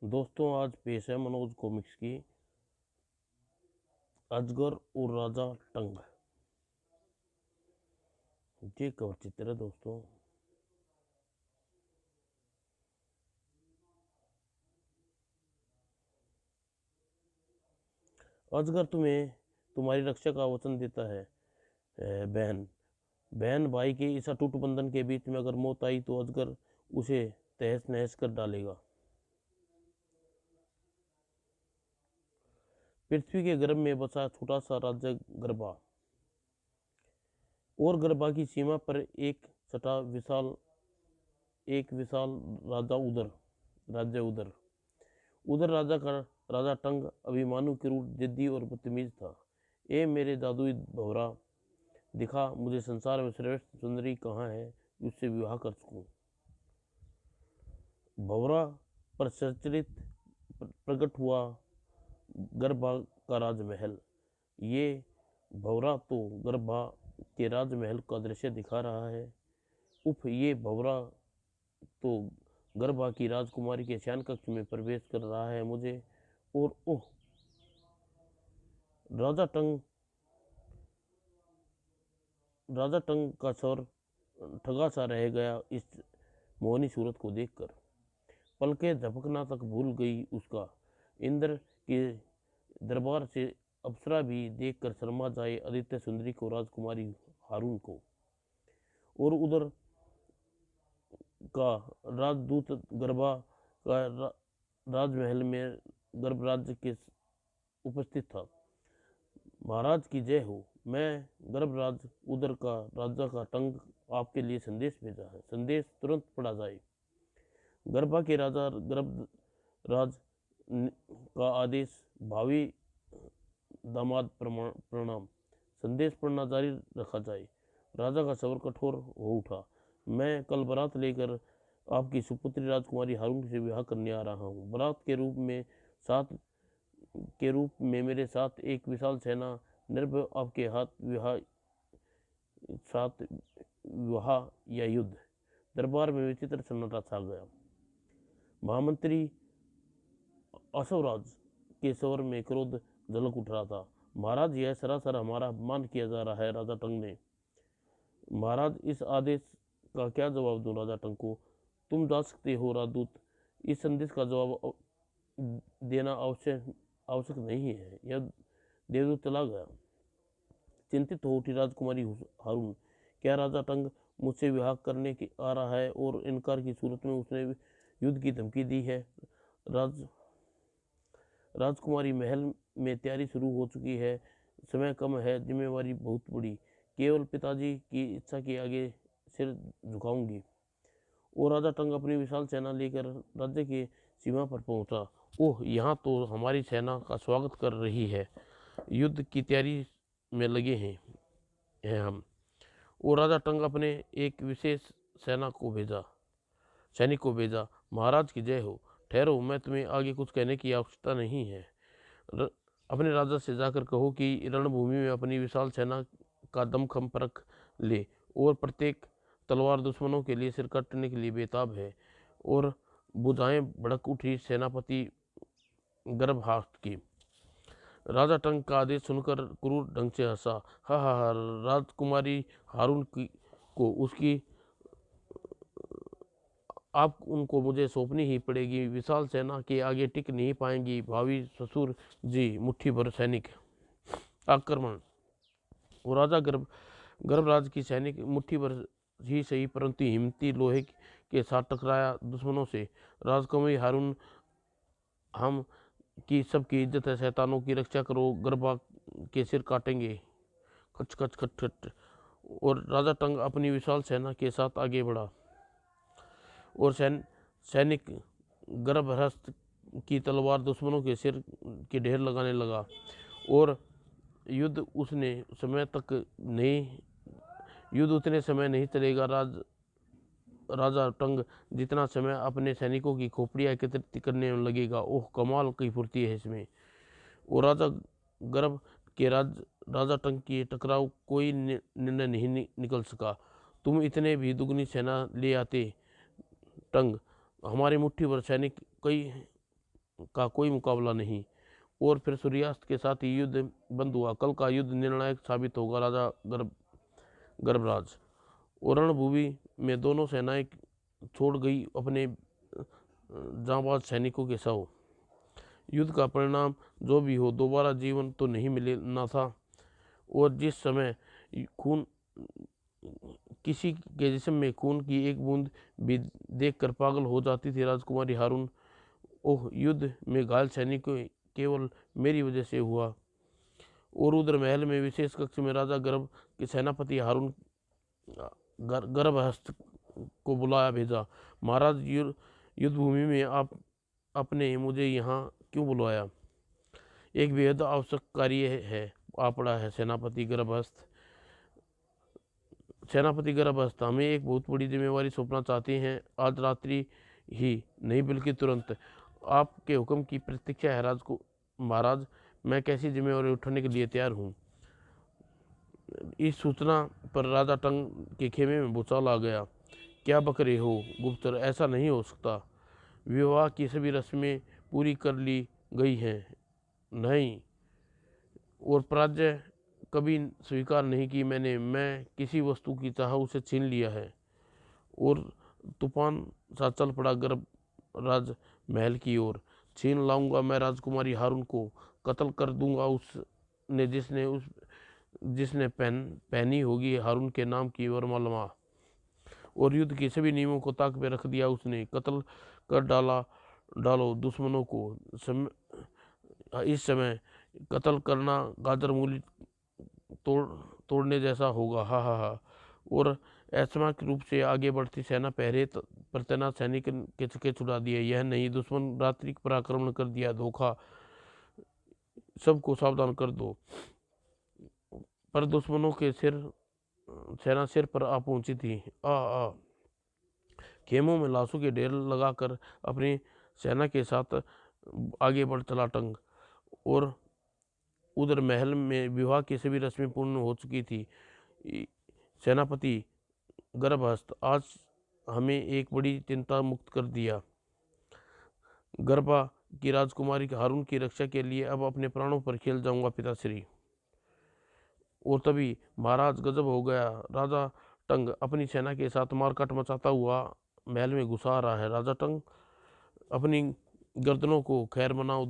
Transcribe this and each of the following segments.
दोस्तों आज पेश है मनोज कॉमिक्स की अजगर और राजा टंग। ये कवर चित्र है दोस्तों। अजगर तुम्हें तुम्हारी रक्षा का वचन देता है। बहन बहन भाई के इस अटूट बंधन के बीच में अगर मौत आई तो अजगर उसे तहस नहस कर डालेगा। पृथ्वी के गर्भ में बसा छोटा सा राज्य गर्भा, और गर्भा की सीमा पर एक विशाल राज्य उधर उधर राजा टंग अभिमानु क्रूर जिद्दी और बदतमीज था। ए मेरे जादुई भौरा, दिखा मुझे संसार में श्रेष्ठ सुंदरी कहाँ है जिससे विवाह कर सकूं। भौरा पर सचरित प्रकट हुआ गर्भा का राजमहल। ये भौरा तो गर्भा के राजमहल का दृश्य दिखा रहा है। उफ, ये भौरा तो गर्भा की राजकुमारी के शयन कक्ष में प्रवेश कर रहा है मुझे। और ओह, राजा टंग राजा टंग का स्वर ठगा सा रह गया इस मोहनी सूरत को देखकर। पलके झपकना तक भूल गई उसका। इंद्र के दरबार से अप्सरा भी देखकर शर्मा जाए आदित्य सुंदरी को, राजकुमारी हारून को। और उधर का राजदूत गर्भा का राजमहल में गर्भराज के उपस्थित था। महाराज की जय हो। मैं गर्भराज उधर का राजा का टंग आपके लिए संदेश भेजा है। संदेश तुरंत पढ़ा जाए। गर्भा के राजा गर्भराज का आदेश, भावी दामाद प्रणाम। संदेश पढ़ना जारी रखा जाए। राजा का स्वर कठोर हो उठा। मैं कल बारात लेकर आपकी सुपुत्री राजकुमारी हारून से विवाह करने आ रहा हूँ। बारात के रूप में मेरे साथ एक विशाल सेना निर्भय आपके विवाह या युद्ध। दरबार में विचित्र सन्नाटा छा गया। महामंत्री अशोराज के स्वर में क्रोध झलक उठ रहा था। महाराज, यह सरासर हमारा अपमान किया जा रहा है। राजा टंग ने। महाराज, इस आदेश का क्या जवाब दूं राजा टंग को? तुम जा सकते हो राजदूत। इस संदेश का जवाब देना आवश्यक नहीं है। यह देवदूत चला गया। चिंतित हो उठी राजकुमारी हारून। क्या राजा टंग मुझसे विवाह करने के आ रहा है और इनकार की सूरत में उसने युद्ध की धमकी दी है? राजकुमारी, महल में तैयारी शुरू हो चुकी है। समय कम है, जिम्मेवारी बहुत बड़ी। केवल पिताजी की इच्छा के आगे सिर झुकाऊंगी। और राजा टंग अपनी विशाल सेना लेकर राज्य की सीमा पर पहुंचा। ओह, यहाँ तो हमारी सेना का स्वागत कर रही है। युद्ध की तैयारी में लगे हैं हम। और राजा टंग अपने एक विशेष सैनिक को भेजा। महाराज की जय हो। ठहरो, मैं तुम्हें आगे कुछ कहने की आवश्यकता नहीं है। अपने राजा से जाकर कहो कि रणभूमि में अपनी विशाल सेना का दमखम परख ले, और प्रत्येक तलवार दुश्मनों के लिए सिर काटने के लिए बेताब है। और बुझाएं भड़क उठी सेनापति गर्भहास्ट की। राजा टंग का आदेश सुनकर क्रूर ढंग से हंसा। हा हा हा, राजकुमारी हारून को उसकी आप उनको मुझे सौंपनी ही पड़ेगी। विशाल सेना के आगे टिक नहीं पाएंगी। भावी ससुर जी, मुट्ठी भर सैनिक आक्रमण। और राजा गर्भराज की सैनिक मुट्ठी भर ही सही परंतु हिम्मती लोहे के साथ टकराया दुश्मनों से। राजकुमारी हारून, हम की सबकी इज्जत है, शैतानों की रक्षा करो, गर्भा के सिर काटेंगे। खच खच खच खच। और राजा टंग अपनी विशाल सेना के साथ आगे बढ़ा और सैनिक गर्भहस्त की तलवार दुश्मनों के सिर के ढेर लगाने लगा। और युद्ध उतने समय नहीं चलेगा राजा टंग जितना समय अपने सैनिकों की खोपड़ियां एकत्रित करने में लगेगा। ओह, कमाल की फुर्ती है इसमें। और राजा टंग की टकराव कोई निर्णय नहीं निकल सका। तुम इतने भी दुगनी सेना ले आते टंग। हमारी मुट्ठी भर सैनिक कई का कोई मुकाबला नहीं। और फिर सूर्यास्त के साथ ही युद्ध बंद हुआ। कल का युद्ध निर्णायक साबित होगा। राजा गर्भराज और रणभूमि में दोनों सेनाएं छोड़ गई अपने जांबाज सैनिकों के शव। युद्ध का परिणाम जो भी हो, दोबारा जीवन तो नहीं मिलना था। और जिस समय खून किसी के जिस्म में खून की एक बूंद भी देखकर पागल हो जाती थी राजकुमारी हारून, ओह, युद्ध में घायल सैनिक केवल मेरी वजह से हुआ। और उधर महल में विशेष कक्ष में राजा गर्भ के सेनापति हारून गर्भहस्त को बुलाया भेजा। महाराज, युद्ध भूमि में आपने मुझे यहाँ क्यों बुलवाया? एक बेहद आवश्यक कार्य है, आ पड़ा है सेनापति गर्भस्थ। हमें एक बहुत बड़ी जिम्मेवारी सौंपना चाहते हैं। आज रात्रि ही नहीं बल्कि तुरंत। आपके हुक्म की प्रतीक्षा है महाराज। मैं कैसी जिम्मेवारी उठाने के लिए तैयार हूँ। इस सूचना पर राजा टंग के खेमे में भूचाल आ गया। क्या बक रहे हो गुप्तचर? ऐसा नहीं हो सकता। विवाह की सभी रस्में पूरी कर ली गई हैं। नहीं, और पराजय कभी स्वीकार नहीं की मैं किसी वस्तु की चाह उसे छीन लिया है। और तूफान सा चल पड़ा गर्भराज महल की ओर। छीन लाऊंगा मैं राजकुमारी हारून को, कत्ल कर दूंगा उसने जिसने पहनी होगी हारून के नाम की वरमाला। और युद्ध के सभी नियमों को ताक पे रख दिया उसने। कत्ल कर डालो दुश्मनों को। इस समय कत्ल करना गाजर मूली तोड़ने जैसा होगा। हा हा हा। और ऐसमाक रूप से आगे बढ़ती सेना पहरे पर तैनात सैनिक के चक्के छुड़ा दिए। यह नहीं, दुश्मन रात्रि पर आक्रमण कर दिया। धोखा, सबको सावधान कर दो। पर दुश्मनों के सेना सिर पर आ पहुंची थी। आ खेमों में लाशों के ढेर लगाकर अपनी सेना के साथ आगे बढ़ चला टंग। और उधर महल में विवाह की सभी रस्में पूर्ण हो चुकी थी। सेनापति गर्भहस्त, आज हमें एक बड़ी चिंता मुक्त कर दिया। गर्भा की राजकुमारी हारून की रक्षा के लिए अब अपने प्राणों पर खेल जाऊंगा पिताश्री। और तभी महाराज, गजब हो गया। राजा टंग अपनी सेना के साथ मारकाट मचाता हुआ महल में घुसा आ रहा है। राजा टंग, अपनी गर्दनों को खैर बनाओ,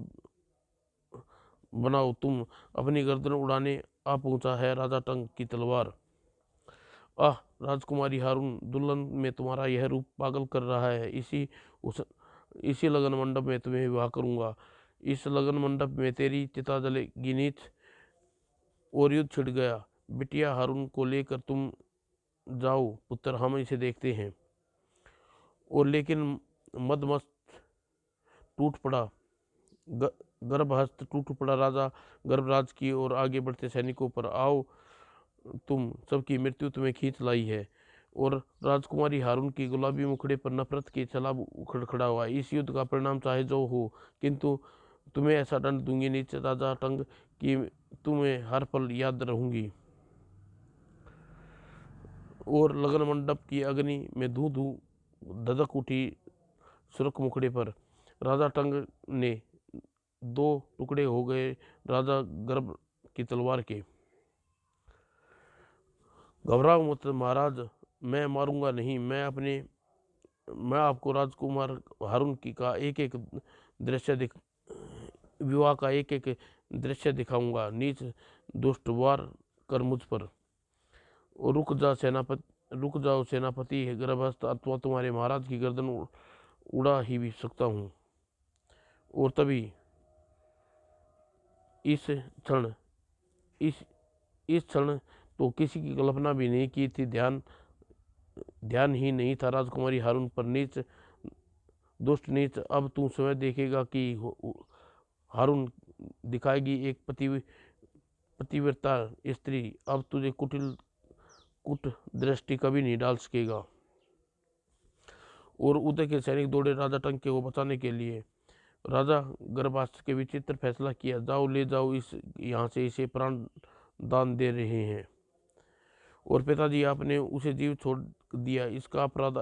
तुम अपनी गर्दन उड़ाने आ पहुंचा है राजा टंग की तलवार। आह राजकुमारी हारून, दुल्हन में तुम्हारा यह रूप पागल कर रहा है। इसी लगन मंडप में तुम्हें विवाह करूंगा। इस लगन मंडप में तेरी चिता जलेगी नीच। और युद्ध छिड़ गया। बिटिया हारून को लेकर तुम जाओ पुत्र, हम इसे देखते हैं। और लेकिन मदमस्त टूट पड़ा गर्भहस्त टूट पड़ा राजा गर्भराज की और आगे बढ़ते सैनिकों पर। आओ, तुम सबकी मृत्यु तुम्हें खींच लाई है। और राजकुमारी हारून की गुलाबी मुखड़े पर नफरत की छलाब उखड़ खड़ा हुआ। इस युद्ध का परिणाम चाहे जो हो, किंतु तुम्हें ऐसा दंड दूंगी नीच राजा टंग कि तुम्हें हर पल याद रहूंगी। और लगन मंडप की अग्नि में धू धू धधक उठी सुरख मुखड़े पर। राजा टंग ने दो टुकड़े हो गए राजा गर्भ की तलवार के। घबराओ मत महाराज, मैं मारूंगा नहीं। मैं आपको राजकुमार हारून की का एक एक दृश्य विवाह का एक एक दृश्य दिखाऊंगा। नीच दुष्ट, वार कर मुझ पर। और रुक जाओ सेनापति गर्भस्थ, अथवा तुम्हारे महाराज की गर्दन उड़ा ही भी सकता हूँ। और तभी इस क्षण तो किसी की कल्पना भी नहीं की थी, ध्यान ही नहीं था राजकुमारी हारून पर। नीच, दुष्ट नीच, अब तू स्वयं देखेगा कि हारून दिखाएगी एक पतिव्रता स्त्री। अब तुझे कुट दृष्टि कभी नहीं डाल सकेगा। और उदय के सैनिक दौड़े राजा टंक को बचाने के लिए। राजा गर्भास्त्र के विचित्र फैसला किया। जाओ, ले जाओ यहाँ से, इसे प्राण दान दे रहे हैं। और पिताजी, आपने उसे जीव छोड़ दिया, इसका अपराध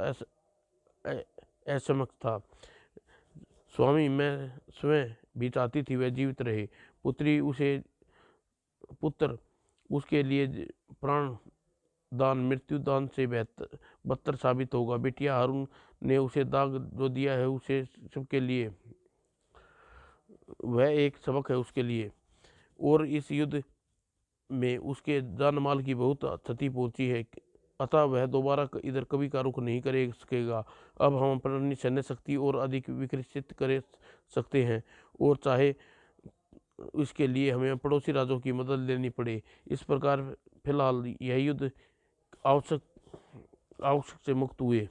असमक था। स्वामी, मैं स्वयं भी चाहती थी वह जीवित रहे। पुत्र उसके लिए प्राण दान मृत्यु दान से बेहतर बदतर साबित होगा। बिटिया हारून ने उसे दाग जो दिया है उसे सबके लिए वह एक सबक है उसके लिए। और इस युद्ध में उसके जान माल की बहुत क्षति पहुंची है, अतः वह दोबारा इधर कभी का रुख नहीं कर सकेगा। अब हम अपनी सैन्य शक्ति और अधिक विकसित कर सकते हैं, और चाहे इसके लिए हमें पड़ोसी राज्यों की मदद लेनी पड़े। इस प्रकार फिलहाल यह युद्ध आवश्यक आवश्यक से मुक्त हुए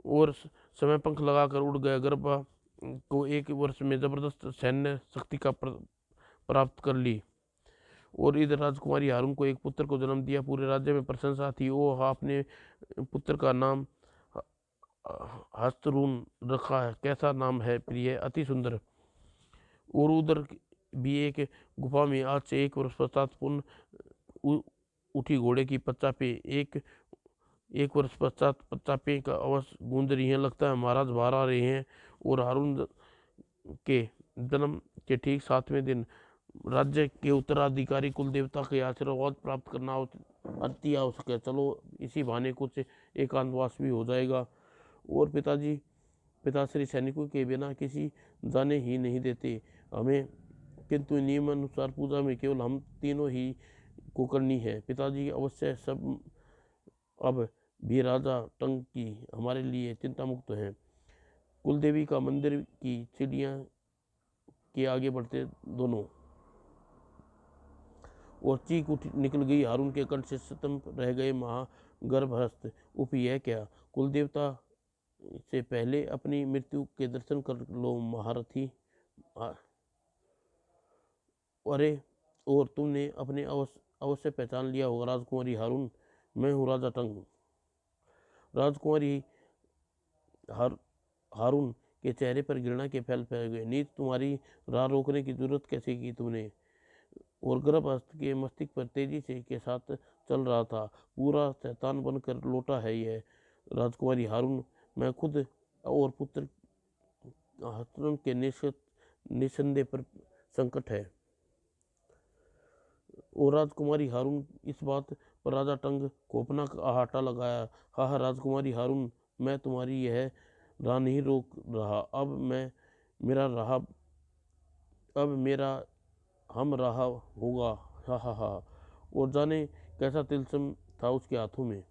और समय पंख लगाकर उड़ गया। गर्भा को 1 वर्ष में जबरदस्त सैन्य शक्ति का प्राप्त कर ली। और इधर राजकुमारी हारून को एक पुत्र को जन्म दिया। पूरे राज्य में प्रशंसा थी। वो अपने पुत्र का नाम हस्तरून रखा है। कैसा नाम है प्रिय, अति सुंदर। और उधर भी एक गुफा में आज से 1 वर्ष पश्चात पुनः उठी घोड़े की पच्चा पे। एक वर्ष पश्चात पच्चापे का आवाज गूंज रही है। लगता है महाराज बाहर आ रहे हैं। और हारून के जन्म के ठीक 7वें दिन राज्य के उत्तराधिकारी कुल देवता के आशीर्वाद प्राप्त करना अति आवश्यक है। चलो इसी बहाने कुछ एकांतवास भी हो जाएगा। और पिताश्री सैनिकों के बिना किसी जाने ही नहीं देते हमें, किंतु नियमानुसार पूजा में केवल हम तीनों ही को करनी है। पिताजी अवश्य सब अब भी राजा टंग की हमारे लिए चिंता मुक्त हैं। कुलदेवी का मंदिर की सीढ़ियां के आगे बढ़ते दोनों और चीख उठ निकल गई। हारून के कंठ से स्तंभ रह गए। महागर्भस्थ उप यह क्या, कुलदेवता से पहले अपनी मृत्यु के दर्शन कर लो महारथी। अरे, और तुमने अपने अवश्य पहचान लिया होगा राजकुमारी हारून, मैं हूँ राजा टंग। राजकुमारी हारून के चेहरे पर घृणा के फैल फैल गए। नीत, तुम्हारी राह रोकने की जरूरत कैसे की तुमने? और गर्भस्थ के मस्तिष्क पर तेजी से के साथ चल रहा था। पूरा शैतान बनकर लौटा है यह राजकुमारी हारून। मैं खुद और पुत्र हस्तिन के निसंदेह पर संकट है। और राजकुमारी हारून इस बात पर राजा टंग को अपना आहाटा लगाया। हा राजकुमारी हारून, मैं तुम्हारी यह राह नहीं रोक रहा। अब मेरा हम रहा होगा। हा। और जाने कैसा तिलस्म था उसके हाथों में।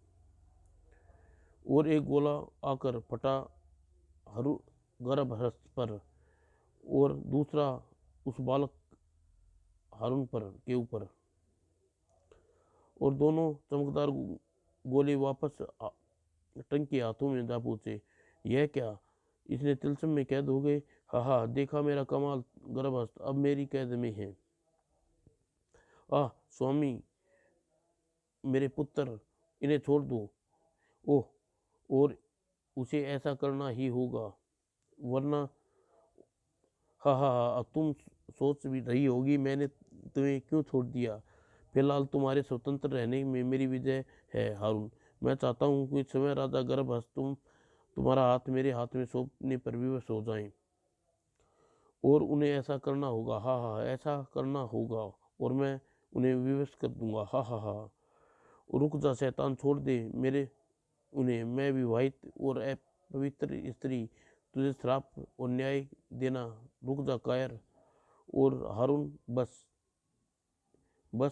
और एक गोला आकर फटा गर्भस्थ पर और दूसरा उस बालक हारून पर के ऊपर। और दोनों चमकदार गोले वापस टंग के हाथों में जा पहुंचे। यह क्या, इसने तिलस्म में कैद हो गए। हा, देखा मेरा कमाल। गर्भस्थ अब मेरी कैद में है। स्वामी, मेरे पुत्र, इन्हें छोड़ दो। ओह, और उसे ऐसा करना ही होगा, वरना हा, तुम सोच भी रही होगी मैंने तुम्हें क्यों छोड़ दिया। फिलहाल तुम्हारे स्वतंत्र रहने में मेरी विजय है हारून। मैं चाहता हूँ कि समय राजा गर्भस्थ तुम्हारा हाथ मेरे हाथ में सौंपने पर विवश हो जाएं। और उन्हें ऐसा करना होगा। हा, ऐसा करना होगा और मैं उन्हें विवश कर दूंगा। हा। रुक जा शैतान, छोड़ दे मेरे उन्हें। मैं विवाहित और अपवित्र स्त्री, तुझे श्राप और न्याय देना। रुक जा कायर। और हारून बस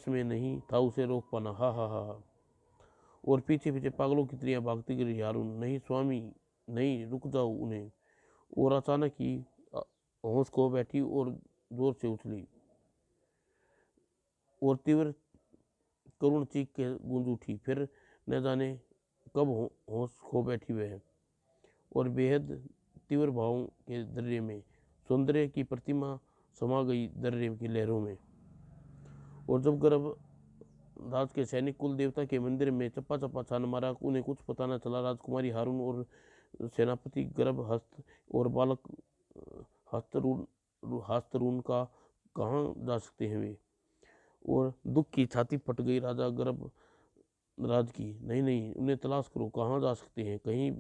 में नहीं था उसे रोक पाना। हा। और पीछे पीछे पागलों की तरह भागती गिरी हारून। नहीं स्वामी, नहीं, रुक जाओ उन्हें। और अचानक ही होश खो बैठी और जोर से उछली और तीव्र करुण चीख के गूंज उठी। फिर न जाने कब होश खो बैठी वह और बेहद तीव्र भावों के दर्रे में सौंदर्य की प्रतिमा समा गई दर्रे की लहरों में। और जब राज के सैनिक कुल देवता के मंदिर में चप्पा चप्पा छान मारा, उन्हें कुछ पता न चला। राजकुमारी हारून और सेनापति गर्भहस्त और बालक हस्तरून का कहाँ जा सकते हैं वे। और दुख की छाती फट गई राजा गर्भराज की। नहीं, उन्हें तलाश करो, कहाँ जा सकते हैं। कहीं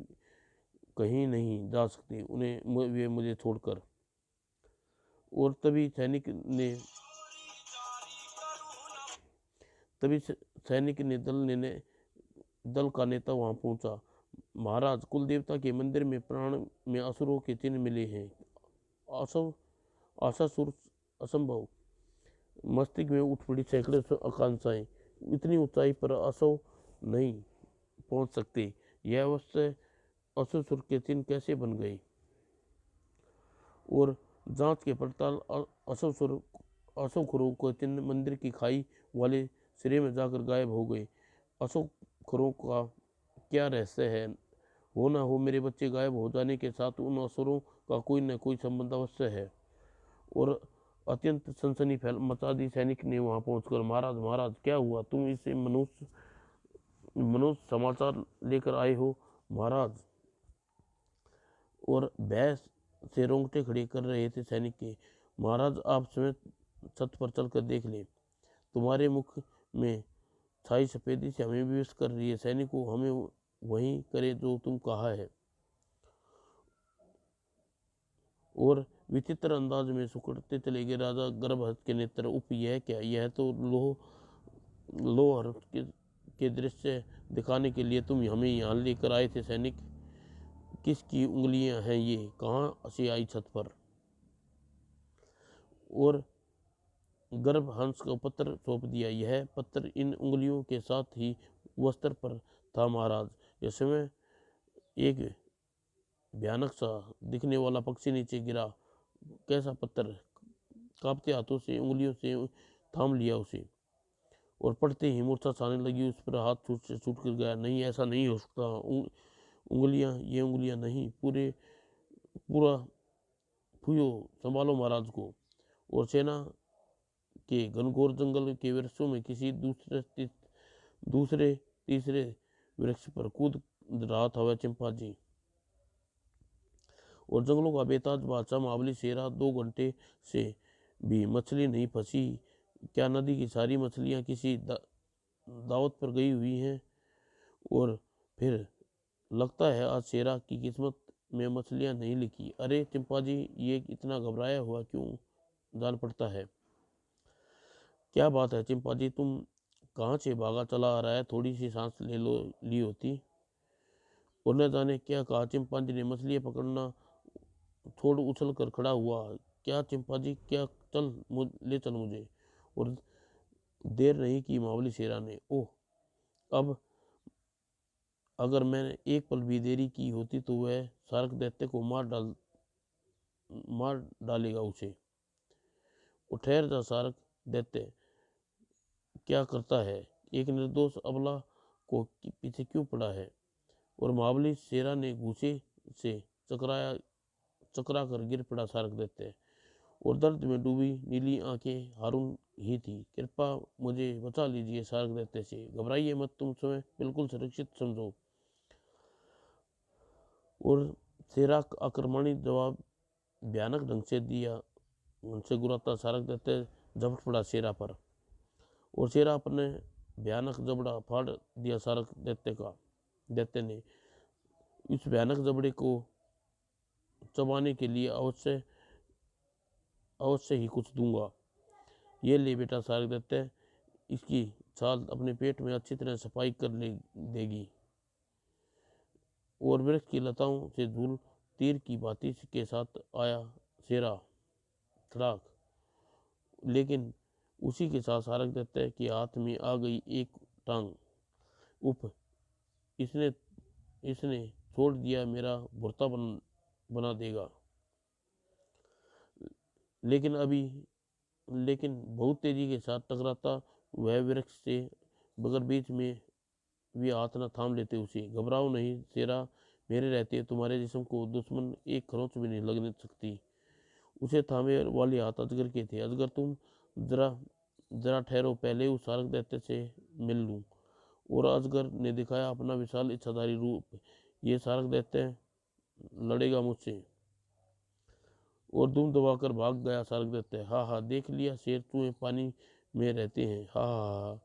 कहीं नहीं जा सकते, उन्हें वे मुझे छोड़कर। और तभी सैनिक ने दल का नेता वहां पहुंचा। महाराज, कुल देवता के मंदिर में प्राण में असुरों के चिन्ह मिले हैं। आशासुर असंभव। मस्तिष्क में उठ पड़ी सैकड़ों आकांक्षाएं। इतनी ऊंचाई पर असो नहीं पहुंच सकते, यह अवश्य असुर के चिन्ह कैसे बन गए। और जांच के पड़ताल असुरों को चिन्ह मंदिर की खाई वाले सिरे में जाकर गायब हो गए। असुरों का क्या रहस्य है? हो ना हो, मेरे बच्चे गायब हो जाने के साथ उन असुरों का कोई न कोई संबंध अवश्य है। और अत्यंत सनसनी मचा दी। सैनिक ने वहां पहुंचकर, महाराज महाराज क्या हुआ? तुम इसे मनुष्य समाचार लेकर आए हो महाराज। और भय से रोंगटे खड़े कर रहे थे सैनिक के। महाराज, आप स्वयं छत पर चलकर देख ले, तुम्हारे मुख में छाई सफेदी से हमें विवश कर रही है। सैनिकों, हमें वही करे जो तुम कहा है। और विचित्र अंदाज में सुकड़ते चले गए राजा गर्भहत के नेत्र। उप, यह क्या? यह तो लोहर के दृश्य दिखाने के लिए तुम हमें यहाँ लेकर आए थे सैनिक। किसकी उंगलियां हैं ये? कहाँ से आई छत पर? और गर्भ हंस को पत्र सौंप दिया। यह पत्र इन उंगलियों के साथ ही वस्त्र पर था महाराज। यह समय एक भयानक सा दिखने वाला पक्षी नीचे गिरा। कैसा पत्थर! कांपते हाथों से उंगलियों से थाम लिया उसे। और पढ़ते ही मूर्छा छाने लगी। उस पर हाथ छूट कर गया। नहीं, ऐसा नहीं हो सकता। ये उंगलियां नहीं, पूरा फुयो संभालो महाराज को। और सेना के घनघोर जंगल के वृक्षों में किसी दूसरे तीसरे वृक्ष पर कूद रहा था वह चिंपांजी। और जंगलों का बेताज बादशाह महाबली शेरा 2 घंटे से भी मछली नहीं फंसी। क्या नदी की सारी मछलियां किसी दावत पर गई हुई हैं? और फिर लगता है आज शेरा की किस्मत में मछलियां नहीं लिखी। अरे चिंपांजी, ये इतना घबराया हुआ क्यों जान पड़ता है? क्या बात है चिंपांजी, तुम कहाँ से भागा चला आ रहा है? थोड़ी सी सांस ली होती। और न जाने क्या कहा। चिंपांजी ने मछलियां पकड़ना छोड़ उछल कर खड़ा हुआ। क्या चिंपांजी, क्या? ले चल मुझे। और देर नहीं की महाबली शेरा ने। ओह, अब अगर मैंने एक पल भी देरी की होती तो वह सारक दैत्य को मार डालेगा उसे। वो ठहर जा सारक दैत्य, क्या करता है? एक निर्दोष अबला को पीछे क्यों पड़ा है? और महाबली शेरा ने गुस्से से चकरा कर गिर पड़ा सारक दैत्य। और दर्द में डूबी नीली आंखें हारून ही थी। कृपा मुझे बचा लीजिए सारक दैत्य से। घबराइए मत, तुम स्वयं बिल्कुल सुरक्षित समझो। और शेरा आक्रमणी जवाब भयानक ढंग से दिया। उनसे गुराता सारक दैत्य झपट पड़ा शेरा पर। और शेरा अपने भयानक जबड़ा फाड़ दिया सारक दैत्य ने। इस भयानक जबड़े को चबाने के लिए अवश्य ही कुछ दूंगा। ये ले बेटा सारक दैत्य, इसकी छाल अपने पेट में अच्छी तरह सफाई कर देगी। और वृक्ष की लताओं से धूल तीर की भांति के साथ आया शेरा धड़ाक। लेकिन उसी के साथ सारक दैत्य के हाथ में आ गई एक टांग। उफ, इसने छोड़ दिया, मेरा भुर्ता बना देगा। लेकिन बहुत तेजी के साथ टकराता वह वृक्ष से बगैर बीच में भी हाथ न थाम लेते उसे। घबराओ नहीं शेरा, मेरे रहते तुम्हारे जिस्म को दुश्मन एक खरोंच भी नहीं लगने सकती। उसे थामे वाले हाथ अजगर के थे। अजगर, तुम जरा ठहरो, पहले उस सारक दैत्य से मिल लूं। और अजगर ने दिखाया अपना विशाल इच्छाधारी रूप। ये सारक दैत्य लड़ेगा मुझसे। और दुम दबाकर भाग गया सारक दैत्य। हा हा, देख लिया, शेर चूहे पानी में रहते हैं। हा हा।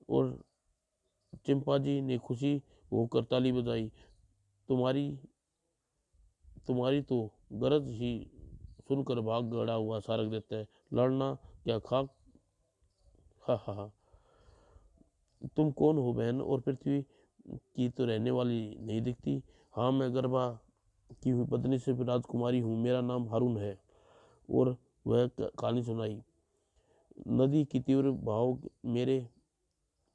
और चिंपांजी ने खुशी होकर ताली बजाई। तुम्हारी तुम्हारी तो गरज ही सुनकर भाग गड़ा हुआ सारक देता है, लड़ना क्या खाक। हा हा हा। तुम कौन हो बहन, और पृथ्वी की तो रहने वाली नहीं दिखती। हाँ, मैं गर्भा की हुई पत्नी से राजकुमारी हूँ, मेरा नाम हारून है। और वह कहानी सुनाई। नदी की तीव्र बहाव मेरे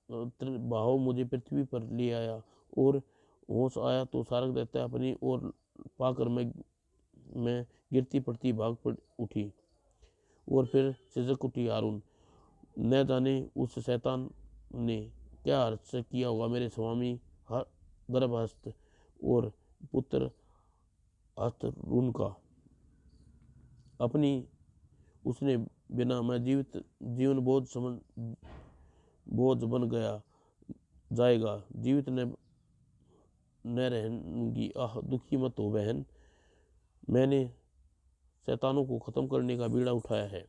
बहाव मुझे पृथ्वी पर ले आया, और होश आया तो सारक देता अपनी ओर पाकर मैं गिरती पड़ती भाग पड़ उठी, और फिर सिसक उठी हारून। न जाने उस शैतान ने क्या हर्ष किया होगा मेरे स्वामी गर्भहस्त और पुत्र हस्तरून का। अपनी उसने बिना मैं जीवन बोझ बन गया जाएगा, जीवित न रहूंगी। आह, दुखी मत हो बहन, मैंने शैतानों को खत्म करने का बीड़ा उठाया है।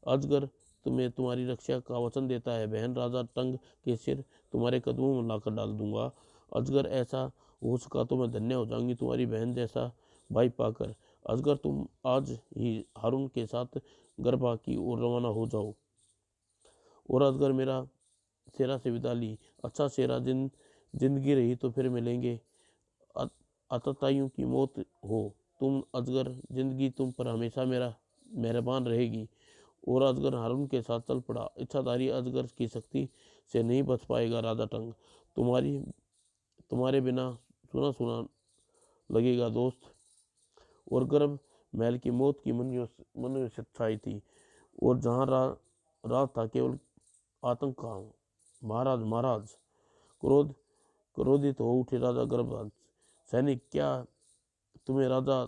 अजगर तुम्हें तुम्हारी रक्षा का वचन देता है बहन, राजा टंग के सिर तुम्हारे कदमों में लाकर डाल दूंगा। अजगर ऐसा हो सका तो मैं धन्य हो जाऊंगी तुम्हारी बहन जैसा भाई पाकर। अजगर तुम आज ही हारून के साथ गरबा की ओर रवाना हो जाओ। और अजगर मेरा सेरा से विदा ली। अच्छा सेरा, जिंदगी रही तो फिर मिलेंगे, आतताइयों की मौत हो तुम अजगर, जिंदगी तुम पर हमेशा मेरा मेहरबान रहेगी। और अजगर हारून के साथ चल पड़ा। इच्छाधारी अजगर की शक्ति से नहीं बच पाएगा राजा टंग, तुम्हारे बिना सुना सुना लगेगा दोस्त। और गर्भ महल की मौत की मन में छाई थी, और जहाँ राज था केवल आतंक का। महाराज महाराज, क्रोधित हो उठे राजा गर्भराज। सैनिक, क्या तुम्हें राजा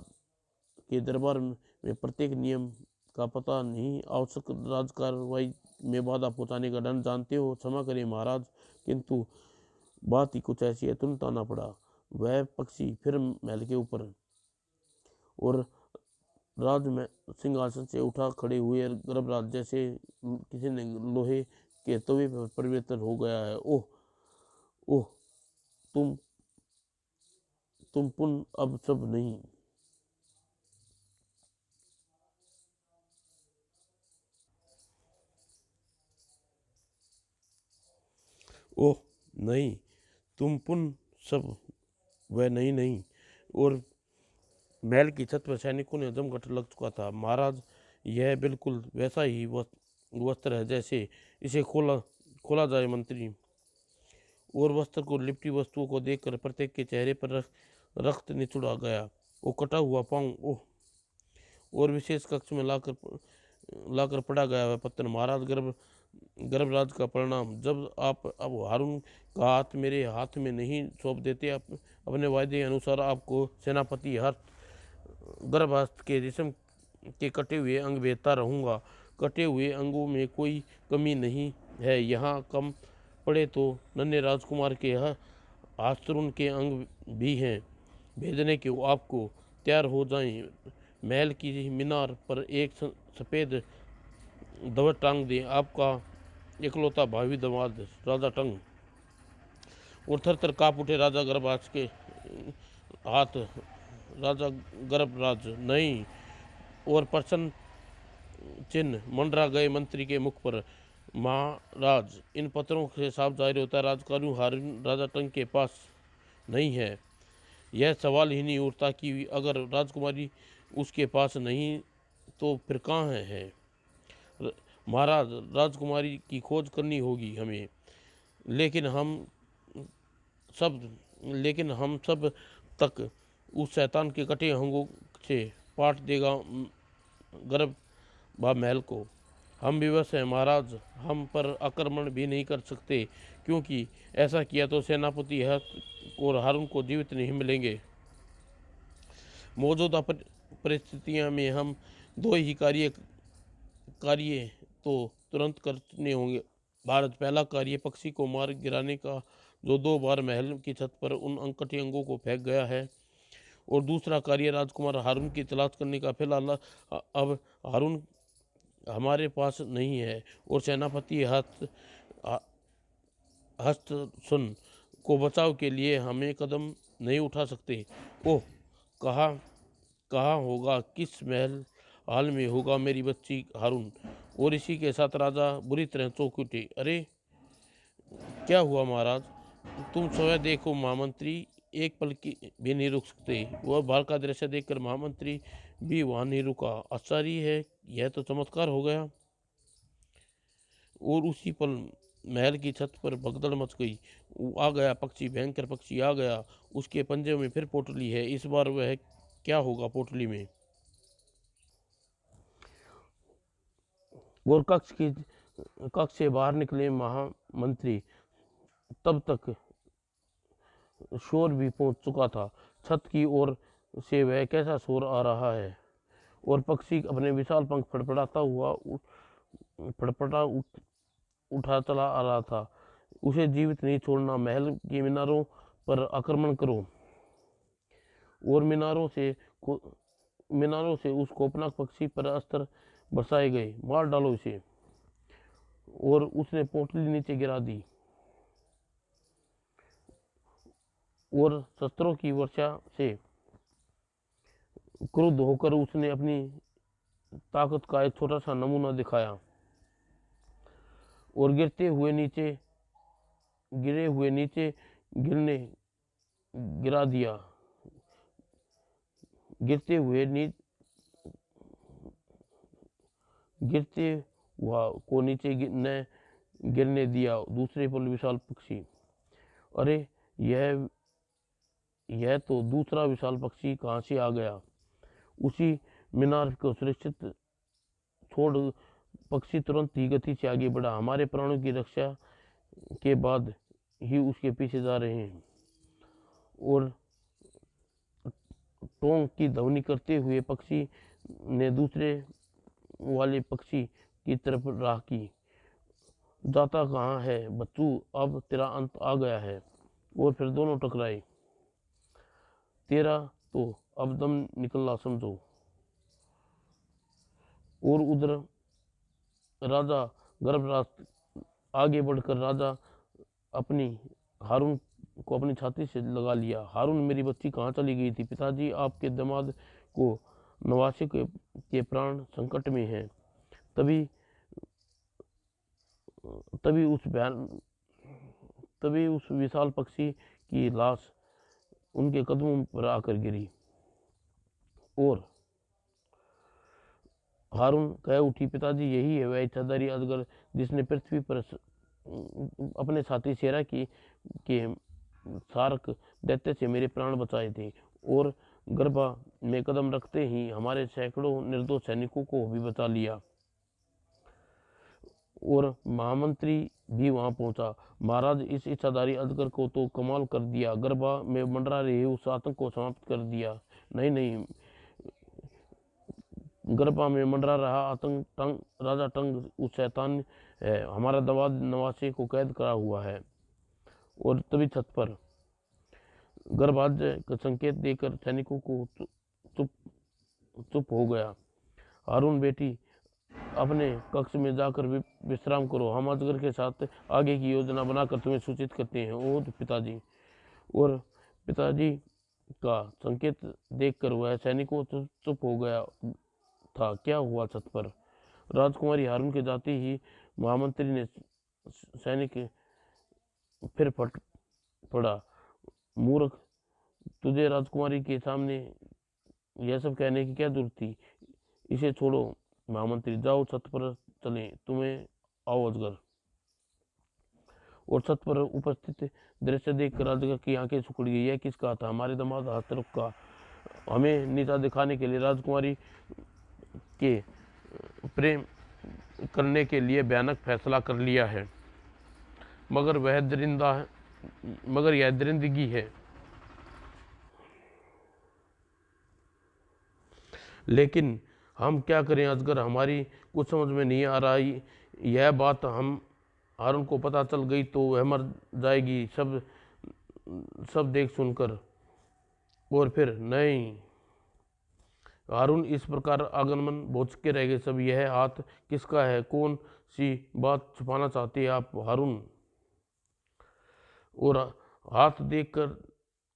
के दरबार में प्रत्येक नियम का पता नहीं? आवश्यक राजकारवाही में बाधा पहुंचाने का दंड जानते हो? क्षमा करें महाराज, किंतु बात ही कुछ ऐसी है, तुरंत आना पड़ा। वह पक्षी फिर महल के ऊपर और राज में सिंहासन से उठा खड़े हुए गर्भराज जैसे किसी ने लोहे के तवे पर परिवर्तन हो गया है। ओह ओह, तुम पुन अब सब नहीं। ओह नहीं, तुम पुन सब वह नहीं नहीं। और महल की छत पर सैनिकों ने जमघट लग चुका था। महाराज, यह बिल्कुल वैसा ही वस्त्र है जैसे इसे खोला खोला जाए मंत्री। और वस्त्र को लिपटी वस्तुओं को देखकर प्रत्येक के चेहरे पर रक्त निचुड़ आ गया। वो कटा हुआ पाँव, ओह। और विशेष कक्ष में लाकर पड़ा गया वह पत्थर। महाराज, गर्भराज का परिणाम, जब आप अब हारून का हाथ मेरे हाथ में नहीं सौंप देते, अपने वायदे अनुसार आपको सेनापति गर्भस्थ के जिस्म के कटे हुए अंग बेचता रहूंगा। कटे हुए अंगों में कोई कमी नहीं है, यहाँ कम पड़े तो नन्हे राजकुमार के आस्तरून के अंग भी हैं, भेजने के आपको तैयार हो जाएं। महल की मीनार पर एक सफ़ेद ध्वज टांग दें, आपका इकलौता भावी दामाद राजा टंग। और थर थर काँप उठे राजा गर्भराज के हाथ। राजा गर्भराज नहीं, और प्रसन्न चिन्ह मंडरा गए मंत्री के मुख पर। महाराज, इन पत्रों से साफ जाहिर होता है राजकार्य हारून राजा टंग के पास नहीं है। यह सवाल ही नहीं उठता कि अगर राजकुमारी उसके पास नहीं तो फिर कहाँ है। महाराज, राजकुमारी की खोज करनी होगी हमें, लेकिन सब हम सब तक उस शैतान के कटे अंगों से पाट देगा गर्भ बा महल को। हम विवश हैं महाराज, हम पर आक्रमण भी नहीं कर सकते, क्योंकि ऐसा किया तो सेनापति और हारून को जीवित नहीं मिलेंगे। मौजूदा परिस्थितियों में हम दो ही कार्य तो तुरंत करने होंगे। भारत, पहला कार्य पक्षी को मार गिराने का, जो 2 बार महल की छत पर उन अंकटी अंगों को फेंक गया है। और दूसरा कार्य राजकुमार हारून की तलाश करने का। फिलहाल अब हारून हमारे पास नहीं है, और सेनापति हस्त सुन को बचाव के लिए हमें कदम नहीं उठा सकते। ओह, कहा कहाँ होगा, किस महल हाल में होगा मेरी बच्ची हारून। और इसी के साथ राजा बुरी तरह चौंक उठे। अरे क्या हुआ महाराज, तुम स्वयं देखो। महामंत्री एक पल की भी नहीं रुक सकते। वह बाहर का दृश्य देखकर महामंत्री भी वहां नहीं रुका। आश्चर्य है, यह तो चमत्कार हो गया। और उसी पल महल की छत पर भगदड़ मच गई। आ गया पक्षी, भयंकर पक्षी आ गया। उसके पंजे में फिर पोटली है। इस बार वह क्या होगा पोटली में। और कक्ष से बाहर निकले महामंत्री। तब तक शोर भी पहुंच चुका था। छत की ओर से वह कैसा शोर आ रहा है। और पक्षी अपने विशाल पंख फड़फड़ा उठा चला आ रहा था। उसे जीवित नहीं छोड़ना, महल की मीनारों पर आक्रमण करो और मीनारों से उस कोपनाक पक्षी पर अस्त्र बरसाए गए। मार डालो इसे। और उसने पोटली नीचे गिरा दी और शस्त्रों की वर्षा से क्रुद्ध होकर उसने अपनी ताकत का एक छोटा सा नमूना दिखाया और गिरे हुए नीचे गिरा दिया। गिरते हुआ को नीचे न गिरने दिया। दूसरे पल विशाल पक्षी। अरे यह तो दूसरा विशाल पक्षी कहाँ से आ गया। उसी मीनार को सुरक्षित छोड़ पक्षी तुरंत ही गति से आगे बढ़ा। हमारे प्राणों की रक्षा के बाद ही उसके पीछे जा रहे हैं। और टोंक की ध्वनि करते हुए पक्षी ने दूसरे वाले पक्षी की तरफ राह की। जाता कहाँ है बच्चू, अब तेरा अंत आ गया है। और फिर दोनों टकराए। तेरा तो अब दम निकलना समझो। और उधर राजा गर्भराज आगे बढ़कर राजा अपनी हारून को अपनी छाती से लगा लिया। हारून मेरी बच्ची कहाँ चली गई थी। पिताजी आपके दामाद को नवासे के प्राण संकट में हैं। तभी तभी उस विशाल पक्षी की लाश उनके कदमों पर आकर गिरी। और हारून कह उठी, पिताजी यही है वह इच्छाधारी अजगर जिसने पृथ्वी पर अपने साथी शेरा के सारक दैत्य से मेरे प्राण बचाए थे। और गर्भा में कदम रखते ही हमारे सैकड़ों निर्दोष सैनिकों को भी बचा लिया। और महामंत्री भी वहां पहुंचा। महाराज, इस इच्छाधारी अजगर को तो कमाल कर दिया। गर्भा में मंडरा रहे उस आतंक को समाप्त कर दिया। नहीं, गर्भा में मंडरा रहा आतंक राजा टंग उस शैतान है। हमारा दवाद नवासे को कैद करा हुआ है। और तभी छत पर गर्भाज्य का संकेत देकर सैनिकों को चुप हो गया। हारून बेटी, अपने कक्ष में जाकर विश्राम करो। हम अजगर के साथ आगे की योजना बनाकर तुम्हें सूचित करते हैं। ओ पिताजी। और पिताजी का संकेत देखकर वह सैनिकों चुप हो गया था। क्या हुआ छत पर। राजकुमारी हारून के जाते ही महामंत्री ने सैनिक फिर फट पड़ा। मूर्ख, तुझे राजकुमारी के सामने यह सब कहने की क्या जरूरत थी। इसे छोड़ो महामंत्री, जाओ छत पर चले। तुम्हें आओ अजगर। और छत पर उपस्थित दृश्य देखकर अजगर की आंखें सुखड़ गई। यह किसका था। हमारे दामाद हस्तरुख का। हमें नीचा दिखाने के लिए राजकुमारी के प्रेम करने के लिए भयानक फैसला कर लिया है। मगर यह दरिंदगी है। लेकिन हम क्या करें अजगर, हमारी कुछ समझ में नहीं आ रहा। यह बात हम हारून को पता चल गई तो वह मर जाएगी सब देख सुनकर। और फिर नहीं। हारून इस प्रकार आगमन भोच के रह गए सब। यह हाथ किसका है। कौन सी बात छुपाना चाहते हैं आप हारून। और हाथ देखकर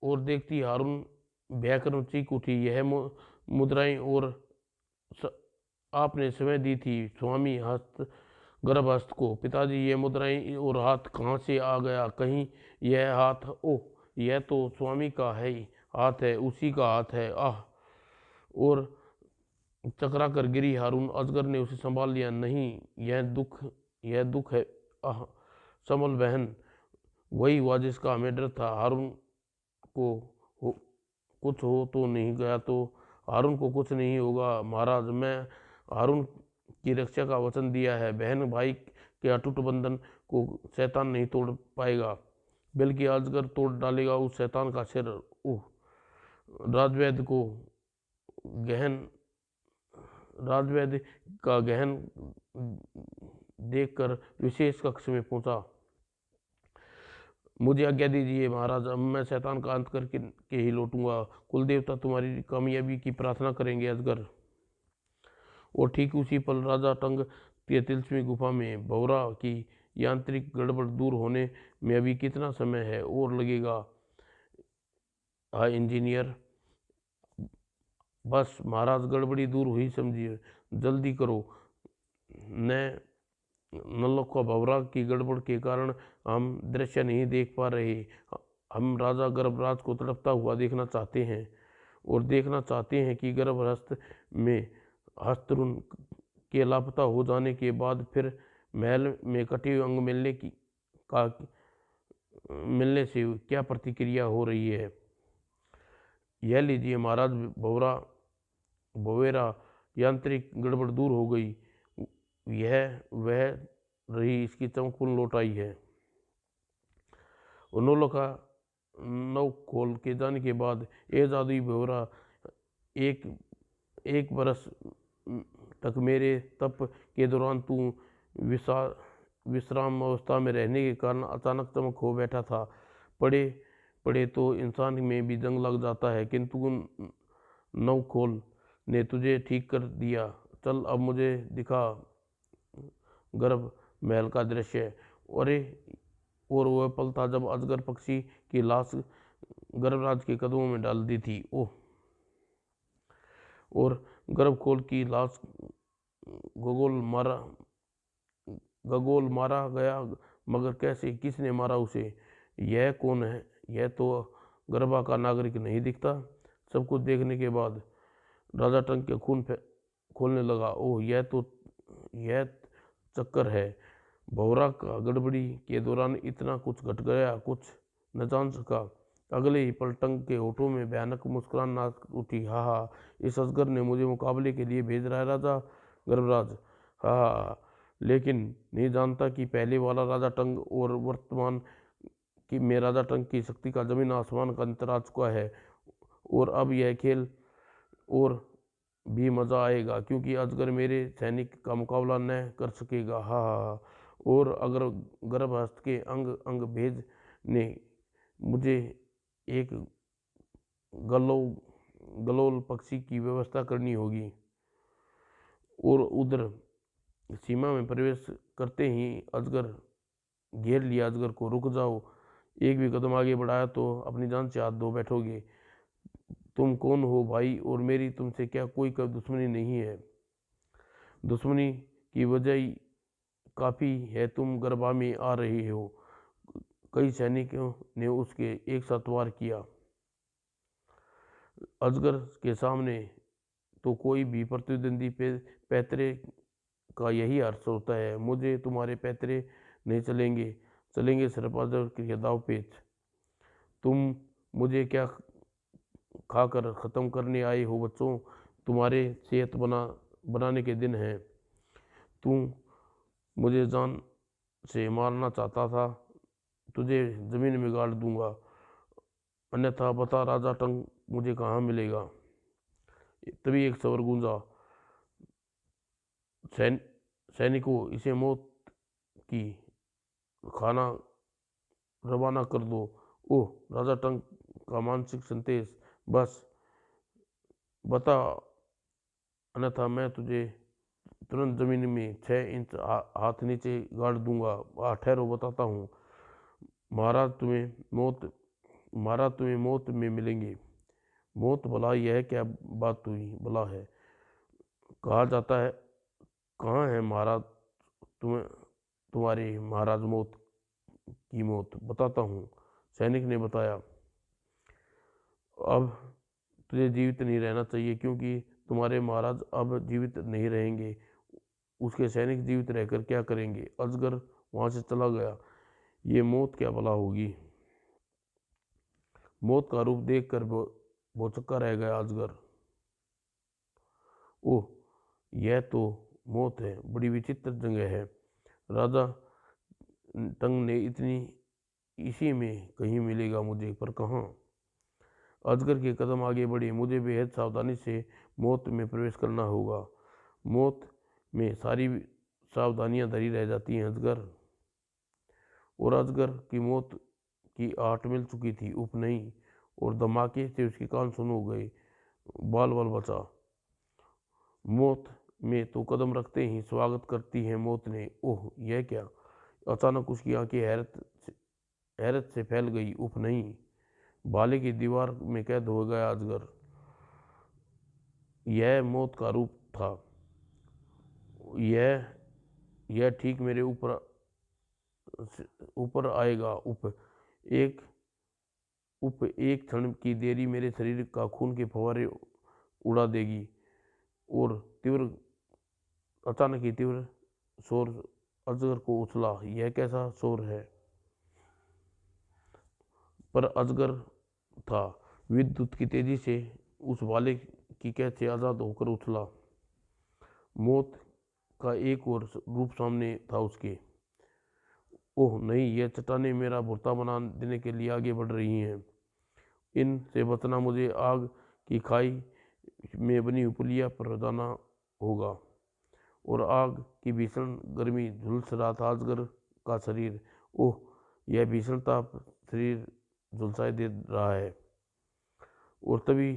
और देखती हारून भयकर चीख उठी। यह मुद्राएं और आपने समय दी थी स्वामी हस्त गर्भस्थ को। पिताजी ये मुद्राएं और हाथ कहाँ से आ गया? कहीं यह हाथ, ओह यह तो स्वामी का है ही हाथ है, उसी का हाथ है। आह! और चकरा कर गिरी हारून। अजगर ने उसे संभाल लिया। नहीं, यह दुख है। आह! समल बहन, वही हुआ जिसका हमें डर था। हारून को हो, कुछ हो तो नहीं गया तो? हारून को कुछ नहीं होगा महाराज, मैं हारून की रक्षा का वचन दिया है। बहन भाई के अटूट बंधन को शैतान नहीं तोड़ पाएगा, बल्कि अजगर तोड़ डालेगा उस शैतान का सिर। ओह! राजवैद्य को गहन राजवैद्य का गहन देखकर विशेष कक्ष में पहुंचा। मुझे आज्ञा दीजिए महाराज, अब मैं शैतान का अंत करके के ही लौटूंगा। कुल देवता तुम्हारी कामयाबी की प्रार्थना करेंगे अजगर। और ठीक उसी पल राजा टंग के तिलस्मी गुफा में भौरा की यांत्रिक गड़बड़ दूर होने में अभी कितना समय है और लगेगा? हाँ इंजीनियर। बस महाराज, गड़बड़ी दूर हुई समझिए, जल्दी करो। न नल्लोका भवरा की गड़बड़ के कारण हम दृश्य नहीं देख पा रहे। हम राजा गर्भराज को तड़पता हुआ देखना चाहते हैं, और देखना चाहते हैं कि गर्भस्थ में हस्तरुण के लापता हो जाने के बाद फिर महल में कटे हुए अंग मिलने से क्या प्रतिक्रिया हो रही है। यह लीजिए महाराज भवेरा, यांत्रिक गड़बड़ दूर हो गई। यह वह रही, इसकी चमक पुनः लौट आई है। नौलों का नौ खोल के जाने के बाद ए जादुई भवेरा, एक बरस तक मेरे तप के दौरान तू विश्राम अवस्था में रहने के कारण अचानक चमक हो बैठा था। पड़े पड़े तो इंसान में भी जंग लग जाता है, किंतु नवखोल ने तुझे ठीक कर दिया। चल अब मुझे दिखा गर्भ महल का दृश्य। अरे, और वह पल था जब अजगर पक्षी की लाश गर्भराज के कदमों में डाल दी थी। ओह! और गर्भखोल की लाश गगोल मारा गया, मगर कैसे? किसने मारा उसे? यह कौन है? यह तो गर्भा का नागरिक नहीं दिखता। सब कुछ देखने के बाद राजा टंक के खून खोलने लगा। ओह, यह चक्कर है। भौरा का गड़बड़ी के दौरान इतना कुछ घट गया, कुछ न जान सका। अगले ही पल टंक के होठों में भयानक मुस्कुराहट नाच उठी। हा हा, इस असगर ने मुझे मुकाबले के लिए भेज रहा है राजा गर्भराज। हा हा, लेकिन नहीं जानता कि पहले वाला राजा टंग और वर्तमान की में राजा टंग की शक्ति का जमीन आसमान का अंतर आ चुका है। और अब यह खेल और भी मजा आएगा, क्योंकि अजगर मेरे सैनिक का मुकाबला न कर सकेगा। हा हा। और अगर गर्भस्थ के अंग अंग भेज ने मुझे एक गलोल पक्षी की व्यवस्था करनी होगी। और उधर सीमा में प्रवेश करते ही अजगर घेर लिया। अजगर को, रुक जाओ, एक भी कदम आगे बढ़ाया तो अपनी जान से हाथ धो बैठोगे। तुम कौन हो भाई? और मेरी तुमसे क्या कोई दुश्मनी नहीं है। दुश्मनी की वजह काफी है, तुम गरबा में आ रहे हो। कई सैनिकों ने उसके एक साथ वार किया। अजगर के सामने तो कोई भी प्रतिद्वंदी पैतरे का यही अर्थ होता है। मुझे तुम्हारे पैतरे नहीं चलेंगे सिर्फ अजगर के दाव पेच। तुम मुझे क्या खाकर खत्म करने आए हो बच्चों? तुम्हारे सेहत बनाने के दिन हैं। तुम मुझे जान से मारना चाहता था, तुझे जमीन में गाड़ दूंगा, अन्यथा बता राजा टंग मुझे कहाँ मिलेगा। तभी एक स्वर गूंजा, सैनिकों, इसे मौत की खाना रवाना कर दो। ओह, राजा टंग का मानसिक संदेश, बस बता, अन्यथा मैं तुझे तुरंत जमीन में 6 इंच हाथ नीचे गाड़ दूंगा। ठहरो, बताता हूँ। महाराज तुम्हें मौत में मिलेंगे। मौत भला यह क्या बात हुई भला है। कहा जाता है कहाँ है महाराज तुम्हें तुम्हारे महाराज मौत की मौत। बताता हूँ, सैनिक ने बताया। अब तुझे जीवित नहीं रहना चाहिए क्योंकि तुम्हारे महाराज अब जीवित नहीं रहेंगे। उसके सैनिक जीवित रहकर क्या करेंगे। अजगर वहां से चला गया। ये मौत क्या भला होगी। मौत का रूप देखकर भौचक्का रह गया अजगर। ओह, यह तो मौत है, बड़ी विचित्र जगह है। राजा टंग ने इतनी इसी में कहीं मिलेगा मुझे, पर कहाँ। अजगर के कदम आगे बढ़े। मुझे बेहद सावधानी से मौत में प्रवेश करना होगा। मौत में सारी सावधानियां धरी रह जाती हैं अजगर। और अजगर की मौत की आहट मिल चुकी थी, उप नहीं। और धमाके से उसके कान सुन हो गए। बाल बाल बचा। मौत में तो कदम रखते ही स्वागत करती है मौत ने। ओह, यह क्या। अचानक उसकी आंखें हैरत से फैल गई। उफ नहीं, भाले की दीवार में कैद हो गया अजगर। यह मौत का रूप था। यह ठीक मेरे ऊपर ऊपर आएगा। एक क्षण की देरी मेरे शरीर का खून के फव्वारे उड़ा देगी। और अचानक ही तीव्र शोर अजगर को उछला। यह कैसा शोर है। पर अजगर था। विद्युत की तेजी से उस भाले की कैद से आजाद होकर उछला। मौत का एक और रूप सामने था उसके। ओह नहीं, यह चट्टानें मेरा भुर्ता बना देने के लिए आगे बढ़ रही हैं। इनसे बचना मुझे आग की खाई में बनी हुई पुलिया पर जाना होगा। और आग की भीषण गर्मी झुलस रहा था अजगर का शरीर। ओह, यह भीषण ताप शरीर झुलसाए दे रहा है। और तभी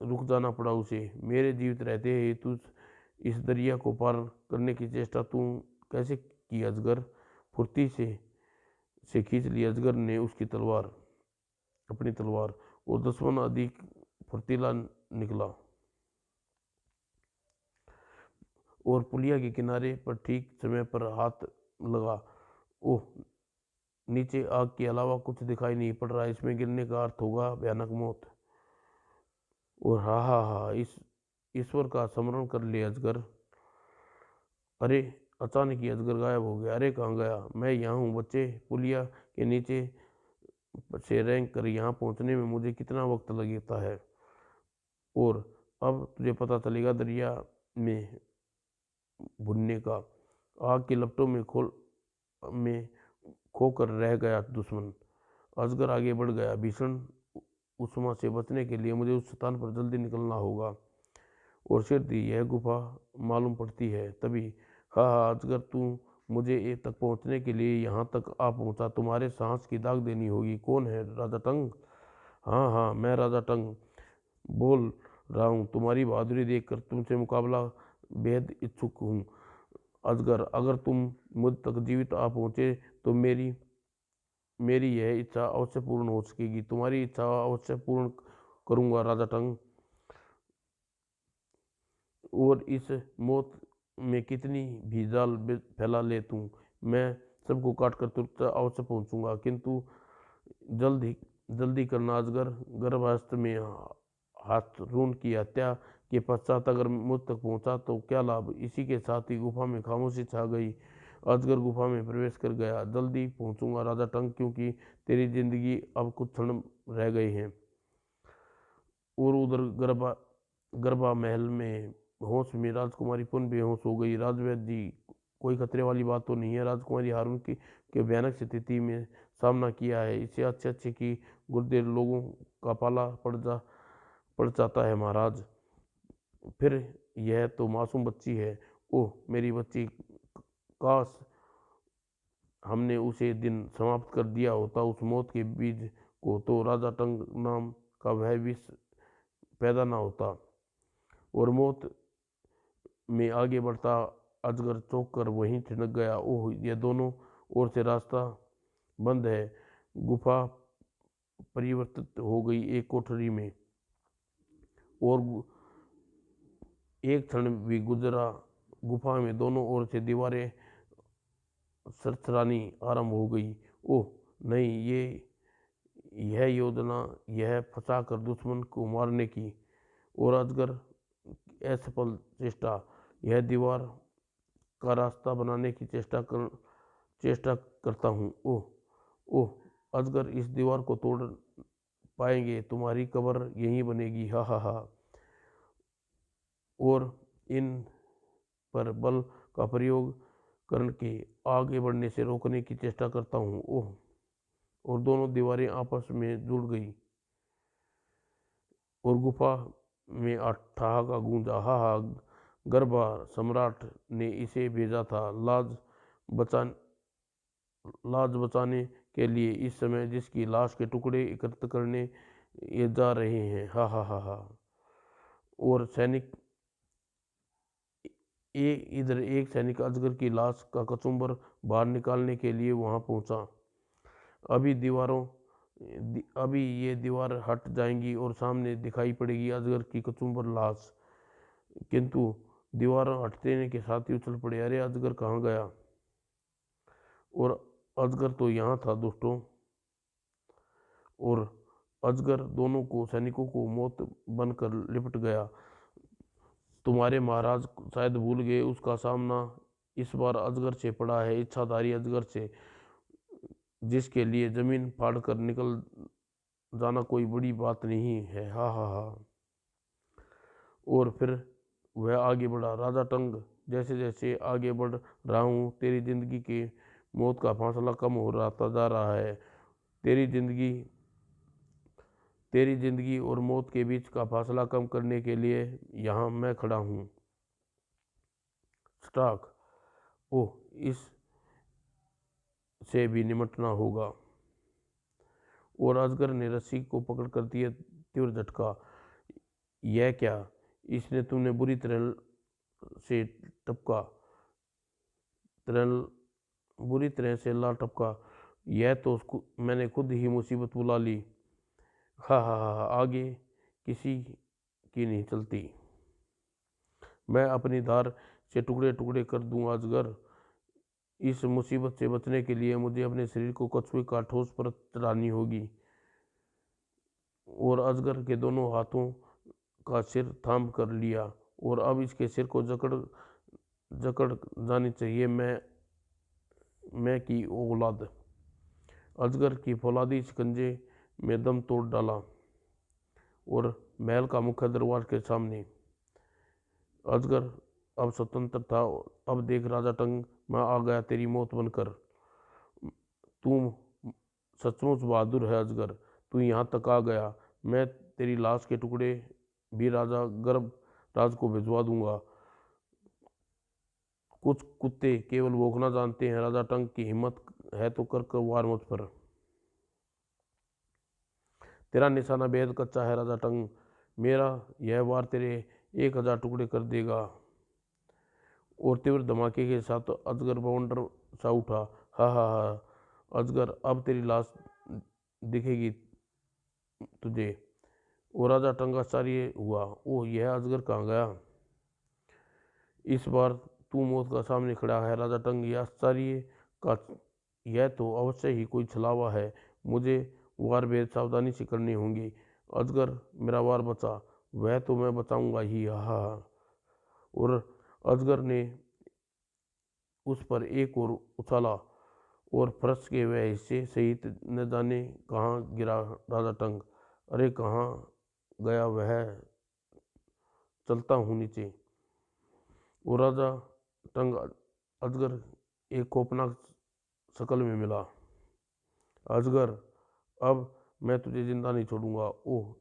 रुक जाना पड़ा उसे। मेरे जीवित रहते ही तू इस दरिया को पार करने की चेष्टा तू कैसे की अजगर। फुर्ती से खींच ली अजगर ने उसकी तलवार, अपनी तलवार। और दुश्मन अधिक फुर्तीला निकला और पुलिया के किनारे पर ठीक समय पर हाथ लगा। ओह, नीचे आग के अलावा कुछ दिखाई नहीं पड़ रहा। इसमें गिरने का अर्थ होगा भयानक मौत। और हा हा हा, इस ईश्वर का स्मरण कर ले अजगर। अरे, अचानक ही अजगर गायब हो गया। अरे, कहाँ गया। मैं यहाँ हूँ बच्चे। पुलिया के नीचे से रेंग कर यहाँ पहुँचने में मुझे कितना वक्त लगता है। और अब तुझे पता चलेगा दरिया में भुनने का। आग की लपटों में खोकर रह गया दुश्मन। अजगर आगे बढ़ गया। भीषण उष्मा से बचने के लिए मुझे उस स्थान पर जल्दी निकलना होगा। और सिर दी यह गुफा मालूम पड़ती है तभी। हाँ हाँ अजगर, तू मुझे ए तक पहुंचने के लिए यहाँ तक आ पहुंचा। तुम्हारे सांस की दाग देनी होगी। कौन है, राजा टंग। हाँ हाँ, मैं राजा टंग बोल रहा हूँ। तुम्हारी बहादुरी देखकर तुमसे मुकाबला बेहद इच्छुक हूँ अजगर। अगर तुम मुझ तक जीवित आ पहुंचे तो मेरी मेरी यह इच्छा अवश्य पूर्ण हो सकेगी। तुम्हारी इच्छा अवश्य पूर्ण करूंगा राजा टंग। और इस मौत में कितनी भी जाल फैला ले तू, मैं सबको काट कर तुरंत अवश्य पहुंचूंगा। किंतु जल्दी जल्दी करना अजगर। गर्भावस्था में हाथरून की हत्या के पश्चात अगर मुझ तक पहुंचा तो क्या लाभ। इसी के साथ ही गुफा में खामोशी छा गई। अजगर गुफा में प्रवेश कर गया। जल्दी पहुंचूंगा राजा टंग, क्योंकि तेरी जिंदगी अब कुछ क्षण रह गए हैं। और उधर गर्भा महल में होश में राजकुमारी पुनः बेहोश हो गई। राजवैद्य जी, कोई खतरे वाली बात तो नहीं है। राजकुमारी हारून की के भयानक स्थिति में सामना किया है। इससे अच्छे अच्छे कि गुर्दे लोगों का पाला पड़ जाता है महाराज। फिर यह तो मासूम बच्ची है। ओह मेरी बच्ची, काश हमने उसे दिन समाप्त कर दिया होता उस मौत के बीज को, तो राजा टंग नाम का वह विष पैदा ना होता। और मौत में आगे बढ़ता अजगर चौंक कर वहीं ठिनक गया। ओह, यह दोनों ओर से रास्ता बंद है। गुफा परिवर्तित हो गई एक कोठरी में, और एक क्षण भी गुजरा। गुफा में दोनों ओर से दीवारें सरसरानी आरंभ हो गई। ओह नहीं, यह योजना, यह फंसाकर दुश्मन को मारने की और अजगर असफल चेष्टा, यह दीवार का रास्ता बनाने की चेष्टा करता हूँ। ओह ओह, अजगर इस दीवार को तोड़ पाएंगे, तुम्हारी कब्र यहीं बनेगी, हा हा हा। और इन पर बल का प्रयोग करके आगे बढ़ने से रोकने की चेष्टा करता हूँ। ओह, और दोनों दीवारें आपस में जुड़ गई और गुफा में ठहाका गूंजा, हा हा। गर्भा सम्राट ने इसे भेजा था लाज बचाने के लिए, इस समय जिसकी लाश के टुकड़े एकत्र करने ये जा रहे हैं, हा हा हा हा। और सैनिक इधर एक सैनिक अजगर की लाश का कचुम्बर बाहर निकालने के लिए वहां पहुंचा। अभी ये दीवार हट जाएंगी और सामने दिखाई पड़ेगी अजगर की कचुम्बर लाश। किंतु दीवार हटने के साथ ही उछल पड़े, अरे अजगर कहाँ गया? और अजगर तो यहाँ था दोस्तों। और अजगर दोनों को सैनिकों को मौत बनकर लिपट गया। तुम्हारे महाराज शायद भूल गए, उसका सामना इस बार अजगर से पड़ा है, इच्छाधारी अजगर से, जिसके लिए जमीन फाड़कर निकल जाना कोई बड़ी बात नहीं है, हा हा हा। और फिर वह आगे बढ़ा, राजा टंग, जैसे जैसे आगे बढ़ रहा हूँ तेरी जिंदगी के मौत का फासला कम हो रहा जा रहा है। तेरी जिंदगी और मौत के बीच का फासला कम करने के लिए यहाँ मैं खड़ा हूँ, स्टार्क। ओह, इस से भी निमटना होगा। और अजगर ने रस्सी को पकड़कर दिया तीव्र झटका। यह क्या? इसने तुमने बुरी तरह से टपका, बुरी तरह से ला टपका। यह तो मैंने खुद ही मुसीबत बुला ली, हा हा हा। आगे किसी की नहीं चलती, मैं अपनी धार से टुकड़े टुकड़े कर दूं अजगर। इस मुसीबत से बचने के लिए मुझे अपने शरीर को कछुए का ठोस परत चढ़ानी होगी। और अजगर के दोनों हाथों का सिर थाम कर लिया, और अब इसके सिर को जकड़ जानी चाहिए मैं की औलाद। अजगर की फौलादी शिकंजे में दम तोड़ डाला और महल का मुख्य दरबार के सामने अजगर अब स्वतंत्र था। अब देख राजा टंग, मैं आ गया तेरी मौत बनकर। तू सचमुच बहादुर है अजगर, तू यहाँ तक आ गया। मैं तेरी लाश के टुकड़े भी राजा गर्भराज को भिजवा दूंगा। कुछ कुत्ते केवल भौंकना जानते हैं, राजा टंग की हिम्मत है तो कर वार मुझ पर। तेरा निशाना बेहद कच्चा है राजा टंग, मेरा यह वार तेरे 1000 टुकड़े कर देगा। और तीव्र धमाके के साथ अजगर बवंडर सा उठा, हा हा हा। अजगर, अब तेरी लाश दिखेगी तुझे। और राजा टंग आश्चर्य हुआ, ओह, यह अजगर कहाँ गया? इस बार तू मौत का सामने खड़ा है राजा टंग, यह आश्चर्य का, यह तो अवश्य ही कोई छलावा है। मुझे वार भेद सावधानी से करनी होंगी। अजगर, मेरा वार बचा। वह तो मैं बचाऊंगा ही, हा हा। और अजगर ने उस पर एक और उछाला और फर्श के वह हिस्से सहित न जाने कहाँ गिरा राजा टंग। अरे कहाँ गया वह? चलता हूँ नीचे। वो राजा टंग अजगर एक खौफनाक शक्ल में मिला। अजगर, अब मैं तुझे जिंदा नहीं छोड़ूंगा। ओह,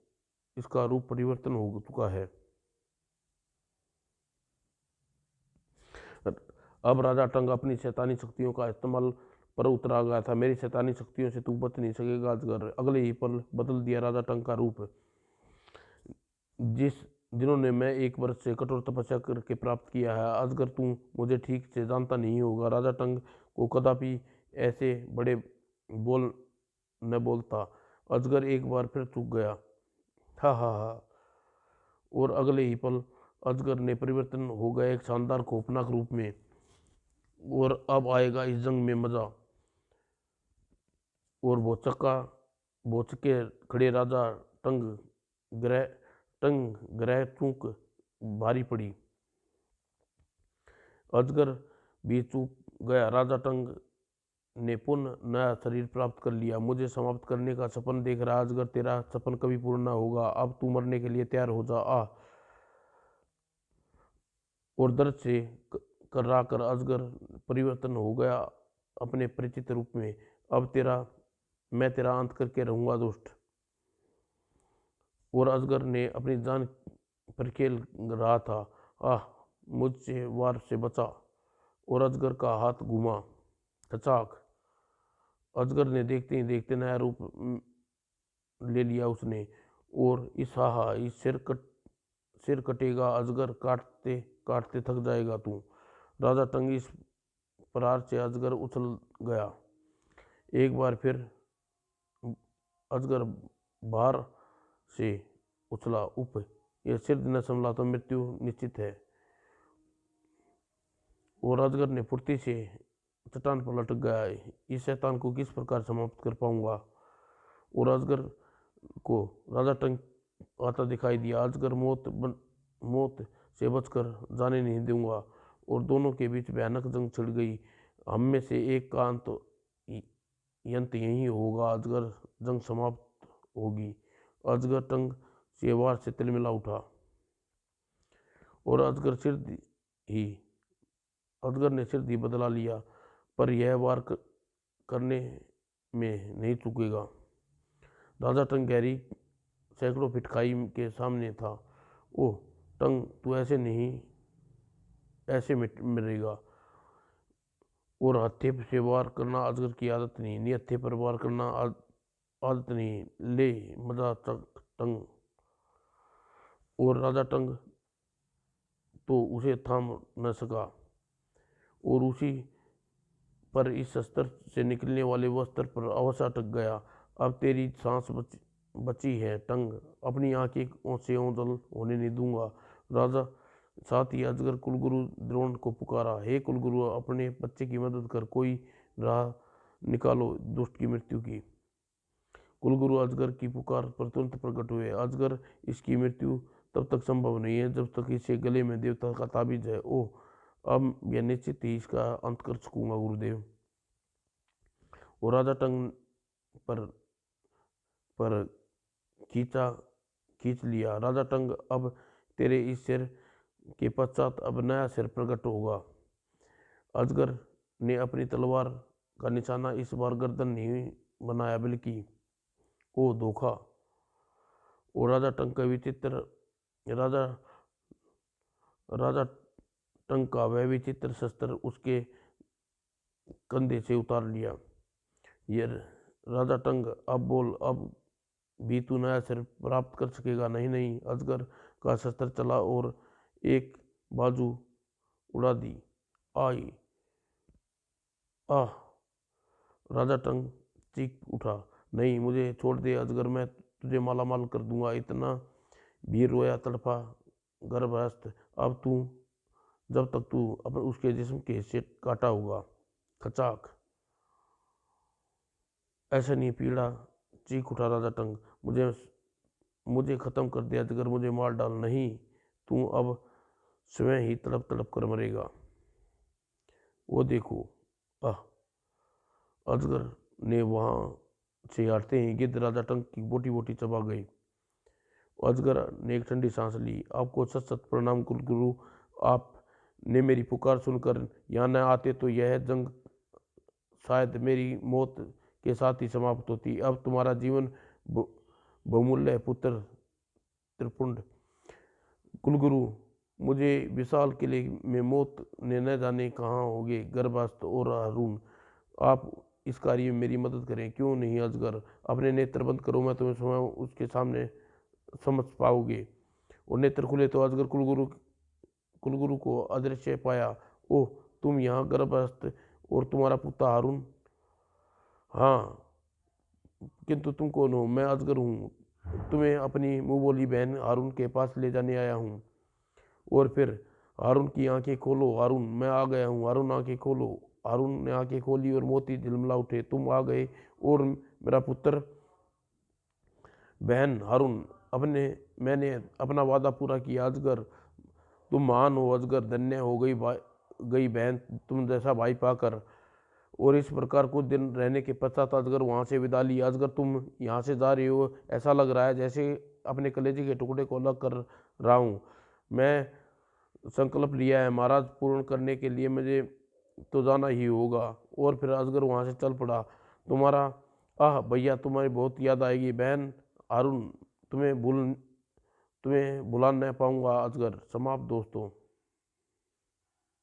इसका रूप परिवर्तन हो चुका है। अब राजा टंग अपनी शैतानी शक्तियों का इस्तेमाल पर उतरा गया था। मेरी शैतानी शक्तियों से तू बच नहीं सकेगा अजगर। अगले ही पल बदल दिया राजा टंग का रूप, जिन्होंने मैं 1 वर्ष से कठोर तपस्या करके प्राप्त किया है। अजगर, तू मुझे ठीक से जानता नहीं होगा। राजा टंग को कदापि ऐसे बड़े बोल न बोलता। अजगर एक बार फिर चूक गया। हा हा हा। और अगले ही पल अजगर ने परिवर्तन हो गया एक शानदार खौफनाक रूप में। और अब आएगा इस जंग में मजा। और भौचके खड़े राजा टंग ग्रह चूक भारी पड़ी। अजगर भी चूक गया। राजा टंग ने पुनः नया शरीर प्राप्त कर लिया। मुझे समाप्त करने का सपन देख रहा अजगर, तेरा सपन कभी पूर्ण न होगा। अब तू मरने के लिए तैयार हो जा, आ। और दर्द से कर्रा कर अजगर परिवर्तन हो गया अपने परिचित रूप में। अब मैं तेरा अंत करके रहूंगा दुष्ट। और अजगर ने अपनी जान पर खेल रहा था। आह, मुझसे वार से बचा। और अजगर का हाथ घूमा। खचाक। अजगर ने देखते ही देखते नया रूप ले लिया उसने। और इस सिर कटेगा अजगर, काटते काटते थक जाएगा तू। राजा टंग इस प्रहार से अजगर उछल गया। एक बार फिर अजगर बाहर से उछला। उप, यह सिर न संभला तो मृत्यु निश्चित है। और अजगर ने फुर्ती से चट्टान पर लटक गया। इस शैतान को किस प्रकार समाप्त कर पाऊंगा। और अजगर को राजा टंक आता दिखाई दिया। अजगर मौत से बचकर जाने नहीं दूंगा। और दोनों के बीच भयानक जंग छिड़ गई। हम में से एक का अंत यही होगा। अजगर जंग समाप्त होगी। अजगर टंग से वार से तिलमिला उठा। और अजगर ने सिर दी बदला लिया, पर यह वार करने में नहीं चूकेगा। राजा टंग गहरी सैकड़ों फीट खाई के सामने था। ओह टंग, तू ऐसे मरेगा। और हत्थे से वार करना अजगर की आदत नहीं। निहत्थे पर वार करना आदत नहीं। ले मजा टंग। और राजा टंग तो उसे थाम न सका। और उसी पर इस शस्त्र से निकलने वाले वस्त्र पर अवश्य अटक गया। अब तेरी सांस बची है टंग, अपनी आंखें से ओझल होने नहीं दूंगा। राजा साथ ही अजगर कुलगुरु द्रोण को पुकारा। हे कुलगुरु, अपने बच्चे की मदद कर, कोई राह निकालो दुष्ट की मृत्यु की। कुलगुरु अजगर की पुकार पर तुरंत प्रकट हुए। अजगर, इसकी मृत्यु तब तक संभव नहीं है जब तक इसे गले में देवता का ताबीज है। ओह, अब यह निश्चित ही इसका अंत कर सकूंगा गुरुदेव। और राजा टंग पर खींच लिया। राजा टंग, अब तेरे इस सिर के पश्चात अब नया सिर प्रकट होगा। अजगर ने अपनी तलवार का निशाना इस बार गर्दन नहीं बनाया, बल्कि ओ धोखा। और राजा टंग का वह विचित्र शस्त्र उसके कंधे से उतार लिया। ये राजा टंग, अब बोल, अब भी तू नया सिर प्राप्त कर सकेगा? नहीं नहीं। अजगर का शस्त्र चला और एक बाजू उड़ा दी। आई आह। राजा टंग चीख उठा। नहीं, मुझे छोड़ दे अजगर, मैं तुझे माला माल कर दूंगा। इतना भी रोया तड़पा गर्भस्थ। अब तू जब तक तू अपने उसके जिस्म के हिस्से काटा होगा। खचाक। ऐसा नहीं पीड़ा, चीख उठा राजा टंग। मुझे खत्म कर दे अजगर, मुझे मार डाल। नहीं, तू अब स्वयं ही तड़प तड़प कर मरेगा। वो देखो। आह। अजगर ने वहां से हटते ही गिद्ध राजा टंग की बोटी बोटी चबा गई। अजगर ने एक ठंडी सांस ली। आपको सत सत प्रणाम कुलगुरु, आपने मेरी पुकार सुनकर यहाँ न आते तो यह जंग शायद मेरी मौत के साथ ही समाप्त होती। अब तुम्हारा जीवन बहुमूल्य है पुत्र त्रिपुंड। कुलगुरु, मुझे विशाल किले में मौत ने न जाने कहाँ होगे गर्भस्थ और हारून। आप इस कार्य में मेरी मदद करें। क्यों नहीं अजगर, अपने नेत्र बंद करो, मैं तुम्हें स्वयं उसके सामने समझ पाओगे। और नेत्र खुले तो अजगर कुलगुरु को अदृश्य पाया। ओह, तुम यहाँ गर्भस्थ और तुम्हारा पुत्र हारून। हाँ, किंतु तुम कौन हो? मैं अजगर हूँ, तुम्हें अपनी मुँह बोली बहन हारून के पास ले जाने आया हूँ। और फिर हारून की आंखें खोलो, हारून मैं आ गया हूँ, हारून आंखें खोलो। हारून ने आंखें खोली और मोती झिलमिला उठे, तुम आ गए और मेरा पुत्र। बहन हारून, मैंने अपना वादा पूरा किया। अजगर तुम महान हो, अजगर धन्य हो गई बहन तुम जैसा भाई पाकर। और इस प्रकार कुछ दिन रहने के पश्चात अजगर वहाँ से विदा ली। अजगर तुम यहाँ से जा रही हो, ऐसा लग रहा है जैसे अपने कलेजे के टुकड़े को अलग कर रहा हूँ। मैं संकल्प लिया है महाराज, पूर्ण करने के लिए मुझे तो जाना ही होगा। और फिर अजगर वहाँ से चल पड़ा। तुम्हारा आह भैया, तुम्हारी बहुत याद आएगी बहन हारून, तुम्हें भूल तुम्हें भुला नहीं पाऊंगा अजगर। समाप्त दोस्तों।